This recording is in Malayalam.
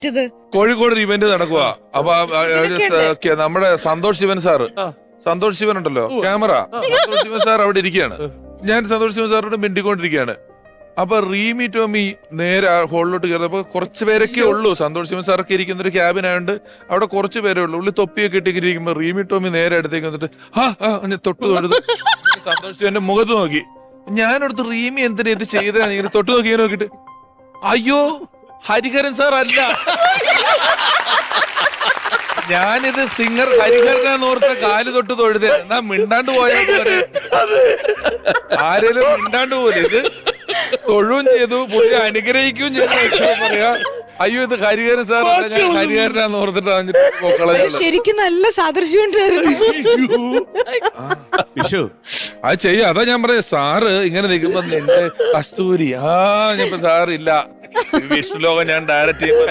പറ്റത്? കോഴിക്കോട് ഒരു ഇവന്റ് നടക്കുക. അപ്പൊ നമ്മുടെ സന്തോഷ് ശിവൻ സാറ്, സന്തോഷ് ശിവൻ ഉണ്ടല്ലോ ക്യാമറ, സന്തോഷ് ശിവൻ സാർ അവിടെ ഇരിക്കുകയാണ്. ഞാൻ സന്തോഷ് ശിവൻ സാറിനോട് മിണ്ടിക്കൊണ്ടിരിക്കുകയാണ്. അപ്പൊ റീമി ടോമി നേരെ ഹോളിലോട്ട് കയറിയപ്പോ കുറച്ച് പേരൊക്കെ ഉള്ളൂ. സന്തോഷ് ശിവൻ സാറൊക്കെ ഇരിക്കുന്ന ഒരു ക്യാബിൻ ആയതുകൊണ്ട് അവിടെ കുറച്ച് പേരേ ഉള്ളൂ. ഉള്ളി തൊപ്പിയൊക്കെ ഇട്ടിരിക്കുമ്പോ റീമി ടോമി നേരെ അടുത്തേക്ക് വന്നിട്ട് തൊട്ട് തൊഴുതു. സന്തോഷ് ശിവന്റെ മുഖത്ത് നോക്കി. ഞാനടുത്ത് റീമി എന്തിനാ ഇത് ചെയ്തതാണ് ഇങ്ങനെ തൊട്ട് നോക്കി നോക്കിട്ട്, അയ്യോ ഹരിഹരൻ സാർ അല്ല, ഞാനിത് സിംഗർ ഹരിഹരനാന്നോർത്ത കാല് തൊട്ട് തൊഴുതേ. എന്നാ മിണ്ടാണ്ട് പോയാൽ ആരേലും മിണ്ടാണ്ട് പോലെ ഇത് തൊഴുവും ചെയ്തു, പുള്ളി അനുഗ്രഹിക്കുകയും ചെയ്തു. പറയാ അയ്യോ ഇത് ഹരിഹരൻ സാർ അല്ല, ഞാൻ ഹരിഹരനാന്ന് ഓർത്തിട്ട് ശരിക്കും നല്ല സാദൃശ്യം ഉണ്ടായിരുന്നു. അത് ചെയ്യാം. അതാ ഞാൻ പറയാ, സാറ് ഇങ്ങനെ നിൽക്കുമ്പോ എന്റെ കസ്തൂരി ഞാൻ സാറില്ല വിഷ്ണു ലോകം ഞാൻ ഡയറക്റ്റ് ചെയ്യുമ്പോ